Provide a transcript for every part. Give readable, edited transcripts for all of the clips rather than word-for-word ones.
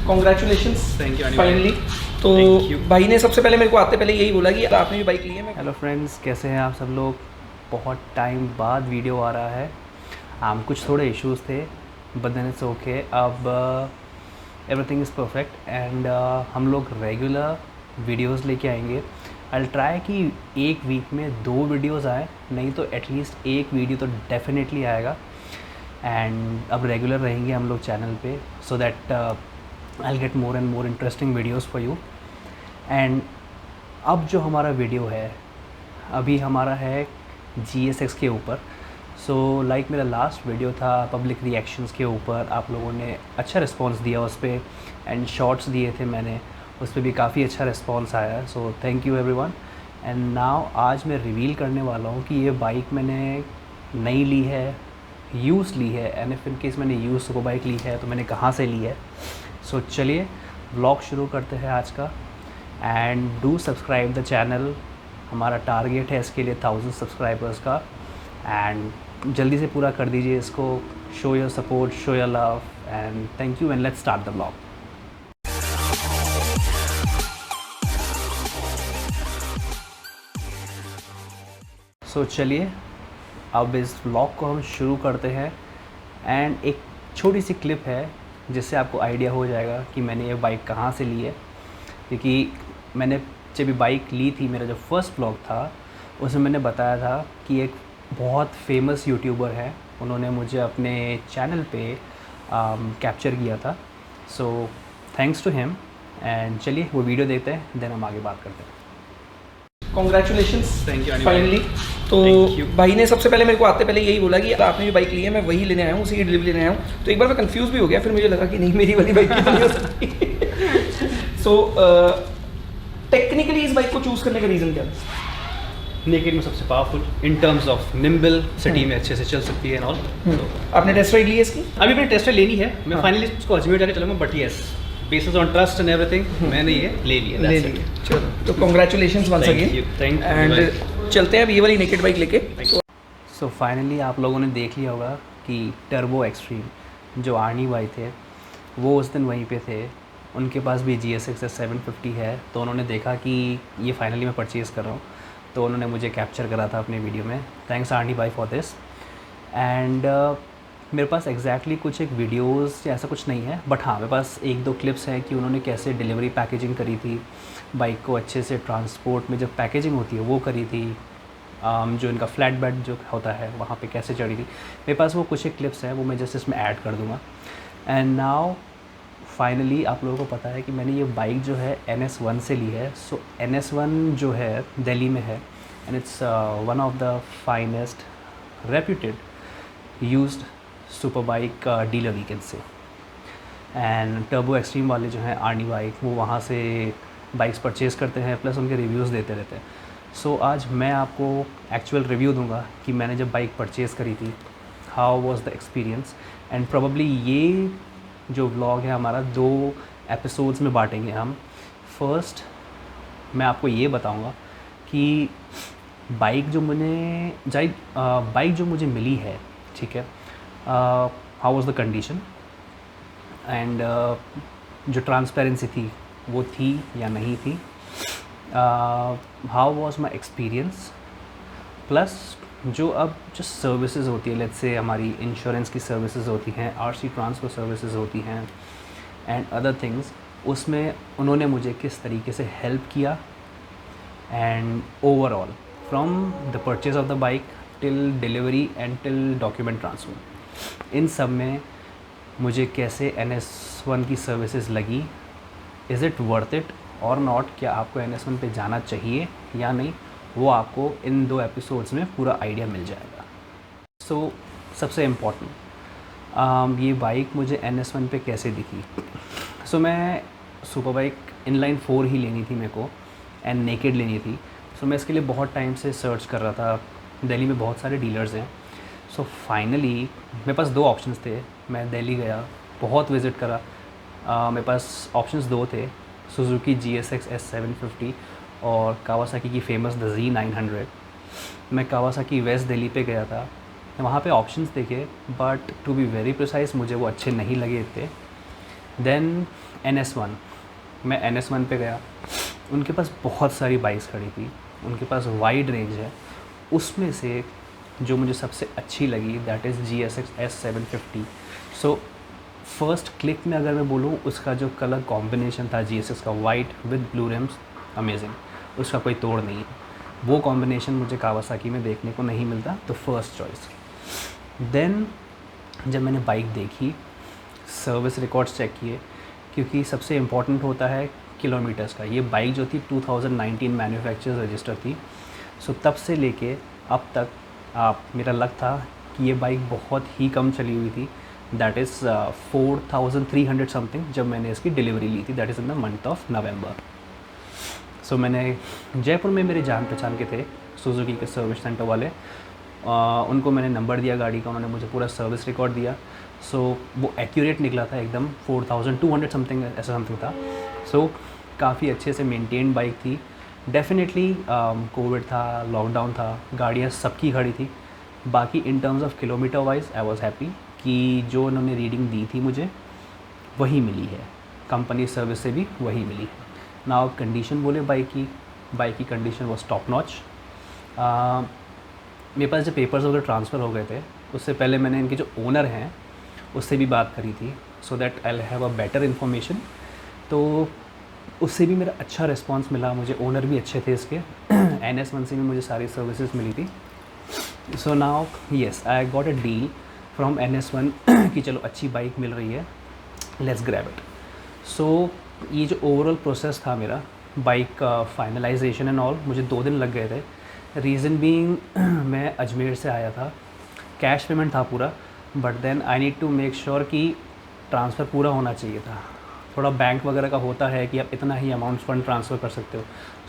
Congratulations thank you finally. तो भाई ने सबसे पहले मेरे को आते पहले यही बोला कि आपने भी बाइक ली है। मैं हेलो फ्रेंड्स, कैसे हैं आप सब लोग। बहुत टाइम बाद वीडियो आ रहा है। कुछ थोड़े इश्यूज थे बट देन इट्स ओके। अब एवरीथिंग इज़ परफेक्ट एंड हम लोग रेगुलर वीडियोस लेके आएंगे। आई ट्राई कि एक वीक में 2 वीडियोस आए, नहीं तो एटलीस्ट एक वीडियो तो डेफिनेटली आएगा। एंड अब रेगुलर रहेंगे हम लोग चैनल पे, so that I get more and more interesting videos for you. And अब जो हमारा वीडियो है अभी हमारा है GSX के ऊपर। सो लाइक मेरा लास्ट वीडियो था पब्लिक रिएक्शंस के ऊपर, आप लोगों ने अच्छा रिस्पांस दिया उस पर एंड शॉर्ट्स दिए थे मैंने, उस पर भी काफ़ी अच्छा रिस्पांस आया। So thank you everyone. And now आज मैं रिवील करने वाला हूँ कि ये बाइक मैंने नई ली है, यूज़ ली है, एंड इफ इन केस मैंने यूज़ सुपर बाइक ली है तो मैंने कहाँ से ली है। सो चलिए व्लॉग शुरू करते हैं आज का। And do subscribe the channel. हमारा टारगेट है इसके लिए 1000 सब्सक्राइबर्स का, एंड जल्दी से पूरा कर दीजिए इसको। Show your support, show your love, and thank you and let's start the vlog. So चलिए अब इस व्लॉग को हम शुरू करते हैं। एंड एक छोटी सी क्लिप है जिससे आपको आइडिया हो जाएगा कि मैंने ये बाइक कहाँ से ली है। क्योंकि मैंने जब भी बाइक ली थी, मेरा जो फर्स्ट व्लॉग था उसमें मैंने बताया था कि एक बहुत फेमस यूट्यूबर है, उन्होंने मुझे अपने चैनल पे कैप्चर किया था। So thanks to him. And चलिए वो वीडियो देखते हैं, देन हम आगे बात करते हैं। Congratulations thank you finally. तो भाई ने सबसे पहले मेरे को आते पहले यही बोला कि आपने भी बाइक ली है, मैं वही लेने आया हूँ, उसी की डिलीवरी लेने आया हूँ। तो एक बार मैं कंफ्यूज भी हो गया, फिर मुझे लगा कि नहीं मेरी वाली बाइक की नहीं हो सकती। सो टेक्निकली इस बाइक को चूज़ करने का रीज़न क्या था? नेकेड में सबसे powerful in terms of nimble, city में अच्छे से चल सकती है एंड ऑल। तो आपने टेस्ट राइड ली है इसकी? अभी मैंने टेस्ट लेनी है, मैं फाइनली उसको अजमेर जाके चलूँगा, but yes basis on trust and everything मैंने ये ले लिया। चलो तो congratulations once again. Thank you and चलते हैं अब ये वाली नेकेड बाइक लेके। सो फाइनली आप लोगों ने देख लिया होगा कि टर्बो एक्सट्रीम जो आर्नी भाई थे वो उस दिन वहीं पे थे, उनके पास भी GSX 750 है। तो उन्होंने देखा कि ये फाइनली मैं परचेज़ कर रहा हूँ, तो उन्होंने मुझे कैप्चर करा था अपने वीडियो में। थैंक्स आर्नी भाई फॉर दिस। एंड मेरे पास एग्जैक्टली कुछ एक वीडियोस या ऐसा कुछ नहीं है, बट हाँ मेरे पास 1-2 क्लिप्स हैं कि उन्होंने कैसे डिलीवरी पैकेजिंग करी थी, बाइक को अच्छे से ट्रांसपोर्ट में जो पैकेजिंग होती है वो करी थी, जो इनका फ्लैट बेड जो होता है वहाँ पे कैसे चढ़ी थी। मेरे पास वो कुछ एक क्लिप्स हैं, वो मैं जस्ट इसमें ऐड कर दूँगा। एंड नाउ फाइनली आप लोगों को पता है कि मैंने ये बाइक जो है NS1 से ली है। सो NS1 जो है दिल्ली में है and it's one of the finest reputed used super bike dealer we can say. And turbo extreme वाले जो हैं आर्नी बाइक, वो वहाँ से बाइक्स परचेज़ करते हैं, प्लस उनके रिव्यूज़ देते रहते हैं। सो आज मैं आपको एक्चुअल रिव्यू दूंगा कि मैंने जब बाइक परचेज़ करी थी, how was the experience. And probably ये जो व्लॉग है हमारा 2 एपिसोड्स में बांटेंगे हम। फर्स्ट मैं आपको ये बताऊंगा कि बाइक जो मुझे मिली है, ठीक है, how was the condition, and जो ट्रांसपेरेंसी थी वो थी या नहीं थी, how was my experience, plus जो सर्विसेज होती है, लेट्स से हमारी इंश्योरेंस की सर्विसेज होती हैं, RC ट्रांसफ़र सर्विसेज होती हैं एंड अदर थिंग्स, उसमें उन्होंने मुझे किस तरीके से हेल्प किया। And overall from the purchase of the bike till delivery and till document transfer, इन सब में मुझे कैसे NS1 की सर्विसेज लगी, इज़ इट वर्थ इट और नॉट, क्या आपको NS1 पे जाना चाहिए या नहीं, वो आपको इन 2 एपिसोड्स में पूरा आइडिया मिल जाएगा। सो सबसे इम्पॉर्टेंट, ये बाइक मुझे NS1 पे कैसे दिखी। सो मैं सुपर बाइक इनलाइन 4 ही लेनी थी मेरे को, एंड नेकेड लेनी थी। सो मैं इसके लिए बहुत टाइम से सर्च कर रहा था, दिल्ली में बहुत सारे डीलर्स हैं। सो फाइनली मेरे पास 2 ऑप्शंस थे, मैं दिल्ली गया, बहुत विज़िट करा, मेरे पास ऑप्शंस 2 थे, सुजुकी GSX S750 और कावासाकी की फ़ेमस द Z900। मैं कावासाकी वेस्ट दिल्ली पे गया था, वहाँ पे ऑप्शंस देखे, but to be very precise मुझे वो अच्छे नहीं लगे थे। देन NS1, मैं NS1 पे गया, उनके पास बहुत सारी बाइक्स खड़ी थी, उनके पास वाइड रेंज है। उसमें से जो मुझे सबसे अच्छी लगी that is GSX S750। So first click में अगर मैं बोलूँ, उसका जो कलर कॉम्बिनेशन था GSX का, white with blue RIMS, amazing, उसका कोई तोड़ नहीं है। वो कॉम्बिनेशन मुझे कावासाकी में देखने को नहीं मिलता, तो फर्स्ट चॉइस। देन जब मैंने बाइक देखी, सर्विस रिकॉर्ड्स चेक किए, क्योंकि सबसे इम्पॉर्टेंट होता है किलोमीटर्स का। ये बाइक जो थी 2019 मैन्युफैक्चर रजिस्टर थी। सो तब से लेके अब तक मेरा लग था कि ये बाइक बहुत ही कम चली हुई थी, दैट इज़ 4300 समथिंग जब मैंने इसकी डिलीवरी ली थी, that is in the month of November. So मैंने जयपुर में मेरे जान पहचान के थे सुजुकी के सर्विस सेंटर वाले, उनको मैंने नंबर दिया गाड़ी का, उन्होंने मुझे पूरा सर्विस रिकॉर्ड दिया। सो वो एक्यूरेट निकला था एकदम, 4200 समथिंग ऐसा समथिंग था। सो काफ़ी अच्छे से मेंटेन्ड बाइक थी। डेफिनेटली कोविड था, लॉकडाउन था, गाड़ियाँ सबकी खड़ी थी। बाकी इन terms of kilometre wise I was happy कि जो उन्होंने रीडिंग दी थी मुझे वही मिली है, कंपनी सर्विस से भी वही मिली है। ना आप कंडीशन बोले बाइक की कंडीशन वॉज टॉप नॉच। मेरे पास जो पेपर्स वगैरह ट्रांसफ़र हो गए थे, उससे पहले मैंने इनके जो ओनर हैं उससे भी बात करी थी, so that I have a better information. तो उससे भी मेरा अच्छा रिस्पांस मिला, मुझे ओनर भी अच्छे थे इसके। NS1 से भी मुझे सारी सर्विसेज मिली थी। So now yes, I got a deal from NS1 कि चलो अच्छी बाइक मिल रही है, लेट्स ग्रैब इट। सो ये जो ओवरऑल प्रोसेस था मेरा बाइक का फाइनलाइजेशन एंड ऑल, मुझे 2 दिन लग गए थे। रीज़न बीइंग मैं अजमेर से आया था, कैश पेमेंट था पूरा, but then I need to make sure कि ट्रांसफ़र पूरा होना चाहिए था। थोड़ा बैंक वगैरह का होता है कि आप इतना ही अमाउंट फ़ंड ट्रांसफ़र कर सकते हो,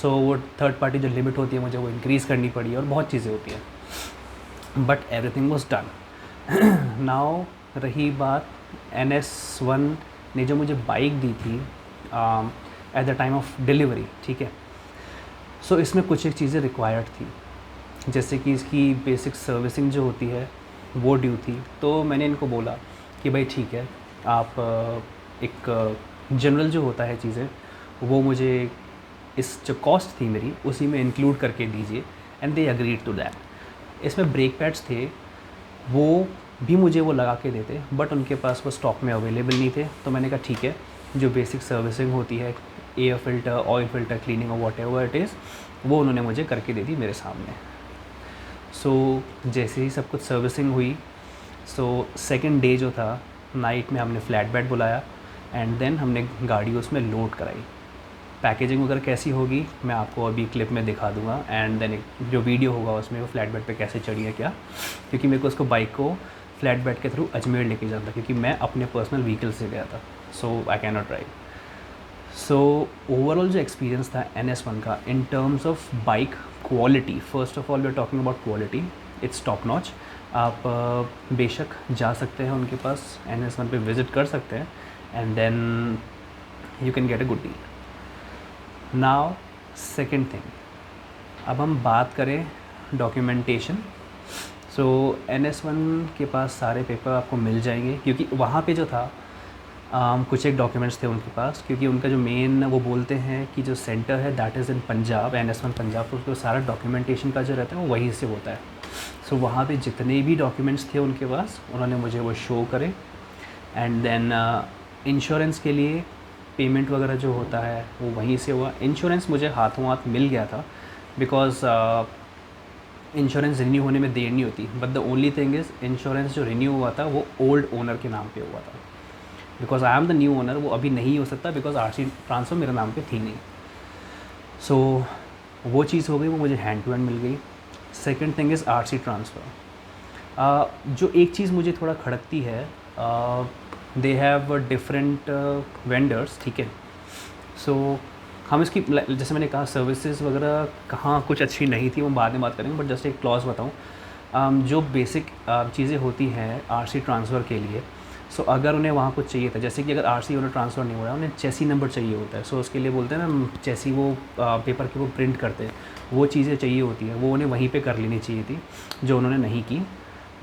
सो वो थर्ड पार्टी जो लिमिट होती है मुझे वो इंक्रीज़ करनी पड़ी और बहुत चीज़ें होती हैं, but everything was done. Now रही बात NS1 ने जो मुझे बाइक दी थी at the time of delivery, ठीक है। सो इसमें कुछ एक चीज़ें रिक्वायर्ड थी, जैसे कि इसकी बेसिक सर्विसिंग जो होती है वो ड्यू थी। तो मैंने इनको बोला कि भाई ठीक है, आप एक जनरल जो होता है चीज़ें वो मुझे इस जो कॉस्ट थी मेरी उसी में इंक्लूड करके दीजिए, and they agreed to that. इसमें ब्रेक पैड्स थे, वो भी मुझे वो लगा के देते, बट उनके पास वो स्टॉक में अवेलेबल नहीं थे। तो मैंने कहा ठीक है, जो बेसिक सर्विसिंग होती है, air filter, oil filter cleaning और व्हाटएवर इट इज़, वो उन्होंने मुझे करके दे दी मेरे सामने। सो जैसे ही सब कुछ सर्विसिंग हुई, सो सेकंड डे जो था, नाइट में हमने फ्लैट बेड बुलाया एंड देन हमने गाड़ी उसमें लोड कराई। पैकेजिंग वगैरह कैसी होगी मैं आपको अभी क्लिप में दिखा दूंगा, एंड देन जो वीडियो होगा उसमें वो फ्लैट बेड पे कैसे चढ़ी है क्या, क्योंकि मेरे को उसको बाइक को फ्लैट बेड के थ्रू अजमेर लेके जाना था, क्योंकि मैं अपने पर्सनल व्हीकल से गया था, so I can not drive. So overall जो एक्सपीरियंस था NS1 का in terms of bike quality, first of all we are talking about quality, it's top notch. आप बेशक जा सकते हैं उनके पास, NS1 पे विज़िट कर सकते हैं, and then you can get a good deal. Now second thing, अब हम बात करें डॉक्यूमेंटेशन। सो NS1 के पास सारे पेपर आपको मिल जाएंगे, क्योंकि वहाँ पे जो था कुछ एक डॉक्यूमेंट्स थे उनके पास, क्योंकि उनका जो मेन वो बोलते हैं कि जो सेंटर है that is in Punjab, NS1 Punjab, तो उसको सारा डॉक्यूमेंटेशन का जो रहता है वो वहीं से होता है। सो वहाँ पे जितने भी डॉक्यूमेंट्स थे उनके पास, उन्होंने मुझे वो शो करे, एंड देन इंश्योरेंस के लिए पेमेंट वगैरह जो होता है वो वहीं से हुआ। इंश्योरेंस मुझे हाथों हाथ मिल गया था, बिकॉज इंश्योरेंस रिन्यू होने में देर नहीं होती, but the only thing is insurance जो रिन्यू हुआ था वो ओल्ड ओनर के नाम पे हुआ था, because I am the new owner, वो अभी नहीं हो सकता बिकॉज RC ट्रांसफ़र मेरे नाम पे थी नहीं। सो वो चीज़ हो गई, वो मुझे हैंड टू हैंड मिल गई। Second thing is RC transfer. जो एक चीज़ मुझे थोड़ा खड़कती है, दे हैव डिफरेंट वेंडर्स, ठीक है। सो हम इसकी जैसे मैंने कहा सर्विसेज वगैरह कहाँ कुछ अच्छी नहीं थी, वो बाद में बात करेंगे, बट जस्ट एक क्लॉज बताऊँ। जो बेसिक चीज़ें होती हैं RC ट्रांसफ़र के लिए, सो अगर उन्हें वहाँ कुछ चाहिए था, जैसे कि अगर RC उन्हें ट्रांसफ़र नहीं हो रहा है, उन्हें चेसी नंबर चाहिए होता है, सो उसके लिए बोलते हैं ना चेसी, वो पेपर के वो प्रिंट करते हैं, वो चीज़ें चाहिए होती हैं, वो उन्हें वहीं पे कर लेनी चाहिए थी, जो उन्होंने नहीं की।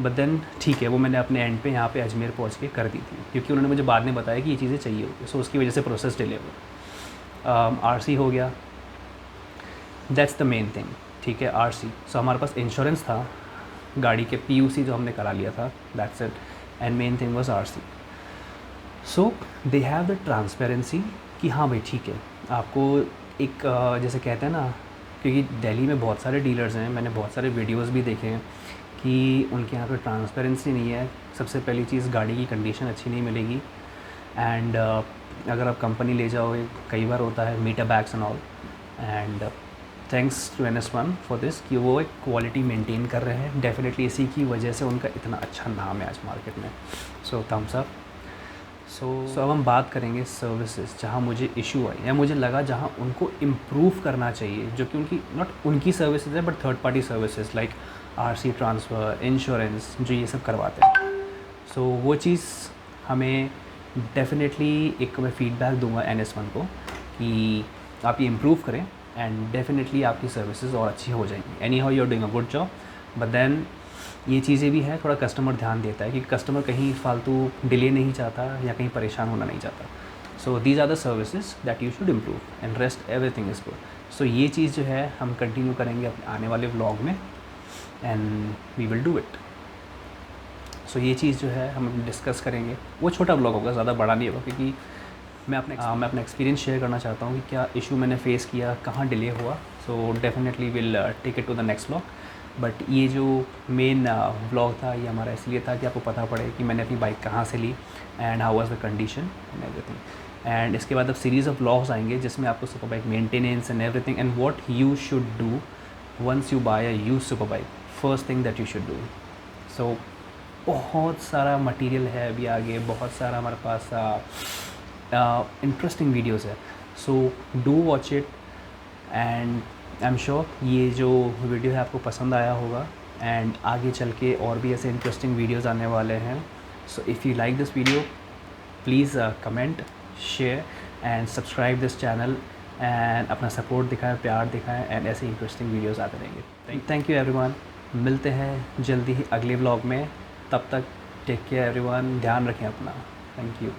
बट देन ठीक है, वो मैंने अपने एंड पे यहाँ पे अजमेर पहुँच के कर दी थी, क्योंकि उन्होंने मुझे बाद में बताया कि ये चीज़ें चाहिए होगी, सो उसकी वजह से प्रोसेस डिले हुआ। आरसी हो गया, दैट्स द मेन थिंग, ठीक है। आरसी, सो हमारे पास इंश्योरेंस था, गाड़ी के पीयूसी जो हमने करा लिया था, that's it, and main thing was RC. So they have the transparency कि हाँ भाई ठीक है, आपको एक जैसे कहते हैं ना, क्योंकि दिल्ली में बहुत सारे डीलर्स हैं, मैंने बहुत सारे वीडियोस भी देखे हैं कि उनके यहाँ पे ट्रांसपेरेंसी नहीं है। सबसे पहली चीज़, गाड़ी की कंडीशन अच्छी नहीं मिलेगी, एंड अगर आप कंपनी ले जाओगे, कई बार होता है meter bags and all, and thanks to NS1 for this कि वो एक क्वालिटी मेंटेन कर रहे हैं। डेफिनेटली इसी की वजह से उनका इतना अच्छा नाम है आज मार्केट में, सो थम्स अप। सो अब हम बात करेंगे सर्विसेज, जहाँ मुझे इशू आई या मुझे लगा जहाँ उनको इम्प्रूव करना चाहिए, जो कि उनकी नॉट उनकी सर्विसेज है but third party services like RC transfer, insurance, जो ये सब करवाते हैं। सो वो चीज़ हमें डेफिनेटली एक मैं फ़ीडबैक दूंगा NS1 को कि आप ये इम्प्रूव करें, एंड डेफिनेटली आपकी सर्विसेज और अच्छी हो जाएंगी। Anyhow you are doing a good job, but then ये चीज़ें भी है, थोड़ा कस्टमर ध्यान देता है कि कस्टमर कहीं फालतू डिले नहीं चाहता या कहीं परेशान होना नहीं चाहता। So these are the services that you should improve, and rest everything is good. So ये चीज़ जो है हम कंटिन्यू करेंगे अपने आने वाले व्लॉग में, and we will do it. So ये चीज़ जो है हम डिस्कस करेंगे, वो छोटा व्लॉग होगा, ज़्यादा बड़ा नहीं होगा, क्योंकि मैं अपना एक्सपीरियंस शेयर करना चाहता हूँ कि क्या इशू मैंने फेस किया, कहाँ डिले हुआ। So definitely will take it to the next vlog. But ये जो मेन व्लॉग था, ये हमारा इसलिए था कि आपको पता पड़े कि मैंने अपनी बाइक कहाँ से ली, and how was the condition and everything. And इसके बाद अब सीरीज़ ऑफ व्लॉग्स आएंगे जिसमें आपको super bike maintenance and everything, and what you should do once you buy a used super bike, first thing that you should do. So बहुत सारा material है अभी आगे, बहुत सारा हमारे पास इंटरेस्टिंग वीडियोज़ है। So do watch it, and I am sure ये जो वीडियो है आपको पसंद आया होगा, एंड आगे चल के और भी ऐसे इंटरेस्टिंग वीडियोज़ आने वाले हैं। So if you like this video, please comment, share and subscribe this channel, and अपना सपोर्ट दिखाएं, प्यार दिखाएं, एंड ऐसे इंटरेस्टिंग वीडियोज़ आते रहेंगे। थैंक यू एवरीवन, मिलते हैं जल्दी ही अगले व्लॉग में, तब तक टेक केयर एवरीवन, ध्यान रखें अपना, थैंक यू।